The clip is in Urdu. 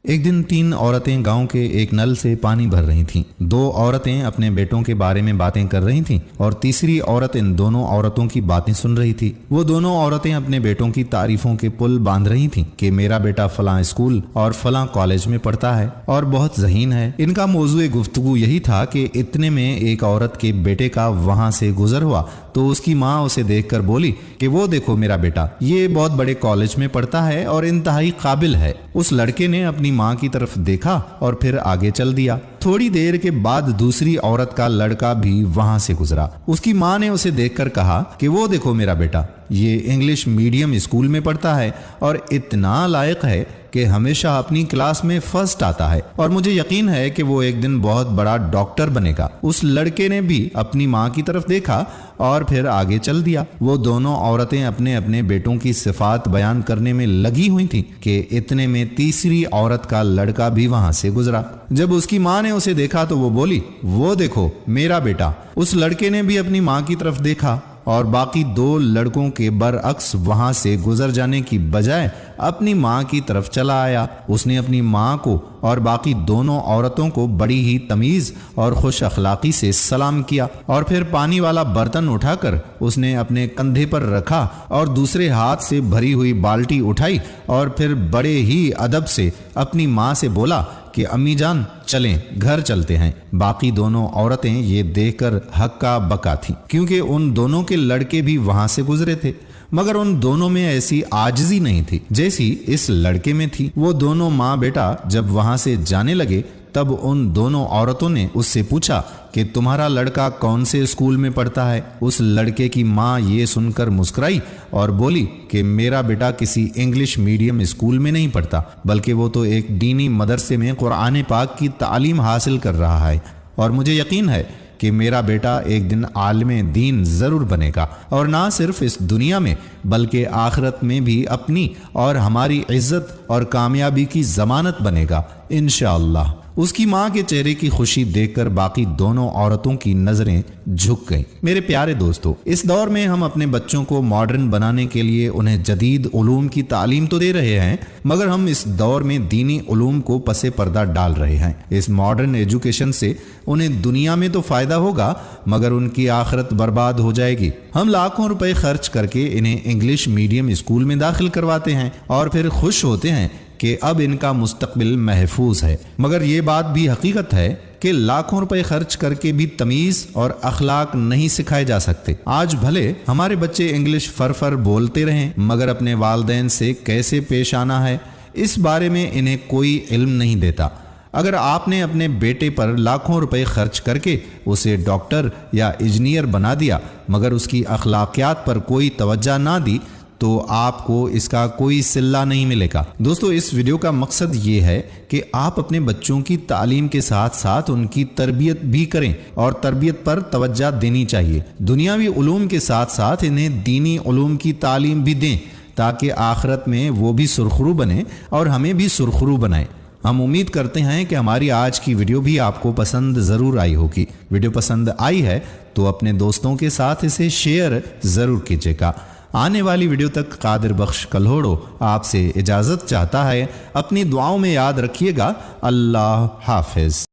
ایک دن 3 عورتیں گاؤں کے ایک نل سے پانی بھر رہی تھیں۔ 2 عورتیں اپنے بیٹوں کے بارے میں باتیں کر رہی تھیں اور تیسری عورت ان دونوں عورتوں کی باتیں سن رہی تھی۔ وہ دونوں عورتیں اپنے بیٹوں کی تعریفوں کے پل باندھ رہی تھیں کہ میرا بیٹا فلاں اسکول اور فلاں کالج میں پڑھتا ہے اور بہت ذہین ہے۔ ان کا موضوع گفتگو یہی تھا کہ اتنے میں ایک عورت کے بیٹے کا وہاں سے گزر ہوا تو اس کی ماں اسے دیکھ کر بولی کہ وہ دیکھو میرا بیٹا، یہ بہت بڑے کالج میں پڑھتا ہے اور انتہائی قابل ہے۔ اس لڑکے نے اپنی ماں کی طرف دیکھا اور پھر آگے چل دیا۔ تھوڑی دیر کے بعد دوسری عورت کا لڑکا بھی وہاں سے گزرا۔ اس کی ماں نے اسے دیکھ کر کہا کہ وہ دیکھو میرا بیٹا، یہ انگلش میڈیم اسکول میں پڑھتا ہے اور اتنا لائق ہے کہ ہمیشہ اپنی کلاس میں فرسٹ آتا ہے اور مجھے یقین ہے کہ وہ ایک دن بہت بڑا ڈاکٹر بنے گا۔ اس لڑکے نے بھی اپنی ماں کی طرف دیکھا اور پھر آگے چل دیا۔ وہ دونوں عورتیں اپنے اپنے بیٹوں کی صفات بیان کرنے میں لگی ہوئی تھیں کہ اتنے میں تیسری عورت کا لڑکا بھی وہاں سے گزرا۔ جب اس کی ماں نے اسے دیکھا تو وہ بولی، وہ دیکھو میرا بیٹا۔ اس لڑکے نے بھی اپنی ماں کی طرف دیکھا اور باقی 2 لڑکوں کے برعکس وہاں سے گزر جانے کی بجائے اپنی ماں کی طرف چلا آیا۔ اس نے اپنی ماں کو اور باقی دونوں عورتوں کو بڑی ہی تمیز اور خوش اخلاقی سے سلام کیا اور پھر پانی والا برتن اٹھا کر اس نے اپنے کندھے پر رکھا اور دوسرے ہاتھ سے بھری ہوئی بالٹی اٹھائی اور پھر بڑے ہی ادب سے اپنی ماں سے بولا کہ امی جان چلیں گھر چلتے ہیں۔ باقی دونوں عورتیں یہ دیکھ کر ہکا بکا تھیں کیونکہ ان دونوں کے لڑکے بھی وہاں سے گزرے تھے، مگر ان دونوں میں ایسی عاجزی نہیں تھی جیسی اس لڑکے میں تھی۔ وہ دونوں ماں بیٹا جب وہاں سے جانے لگے تب ان دونوں عورتوں نے اس سے پوچھا کہ تمہارا لڑکا کون سے اسکول میں پڑھتا ہے؟ اس لڑکے کی ماں یہ سن کر مسکرائی اور بولی کہ میرا بیٹا کسی انگلش میڈیم اسکول میں نہیں پڑھتا، بلکہ وہ تو ایک دینی مدرسے میں قرآن پاک کی تعلیم حاصل کر رہا ہے اور مجھے یقین ہے کہ میرا بیٹا ایک دن عالم دین ضرور بنے گا اور نہ صرف اس دنیا میں بلکہ آخرت میں بھی اپنی اور ہماری عزت اور کامیابی کی ضمانت بنے گا انشاءاللہ۔ اس کی ماں کے چہرے کی خوشی دیکھ کر باقی دونوں عورتوں کی نظریں جھک گئیں۔ میرے پیارے دوستو، اس دور میں ہم اپنے بچوں کو ماڈرن بنانے کے لیے انہیں جدید علوم کی تعلیم تو دے رہے ہیں، مگر ہم اس دور میں دینی علوم کو پس پردہ ڈال رہے ہیں۔ اس ماڈرن ایجوکیشن سے انہیں دنیا میں تو فائدہ ہوگا مگر ان کی آخرت برباد ہو جائے گی۔ ہم لاکھوں روپے خرچ کر کے انہیں انگلش میڈیم اسکول میں داخل کرواتے ہیں اور پھر خوش ہوتے ہیں کہ اب ان کا مستقبل محفوظ ہے، مگر یہ بات بھی حقیقت ہے کہ لاکھوں روپے خرچ کر کے بھی تمیز اور اخلاق نہیں سکھائے جا سکتے۔ آج بھلے ہمارے بچے انگلش فر بولتے رہیں مگر اپنے والدین سے کیسے پیش آنا ہے اس بارے میں انہیں کوئی علم نہیں دیتا۔ اگر آپ نے اپنے بیٹے پر لاکھوں روپے خرچ کر کے اسے ڈاکٹر یا انجینئر بنا دیا مگر اس کی اخلاقیات پر کوئی توجہ نہ دی تو آپ کو اس کا کوئی صلہ نہیں ملے گا۔ دوستو، اس ویڈیو کا مقصد یہ ہے کہ آپ اپنے بچوں کی تعلیم کے ساتھ ساتھ ان کی تربیت بھی کریں اور تربیت پر توجہ دینی چاہیے۔ دنیاوی علوم کے ساتھ ساتھ انہیں دینی علوم کی تعلیم بھی دیں تاکہ آخرت میں وہ بھی سرخرو بنے اور ہمیں بھی سرخرو بنائیں۔ ہم امید کرتے ہیں کہ ہماری آج کی ویڈیو بھی آپ کو پسند ضرور آئی ہوگی۔ ویڈیو پسند آئی ہے تو اپنے دوستوں کے ساتھ اسے شیئر ضرور کیجیے گا۔ آنے والی ویڈیو تک قادر بخش کلہوڑو آپ سے اجازت چاہتا ہے۔ اپنی دعاؤں میں یاد رکھیے گا۔ اللہ حافظ۔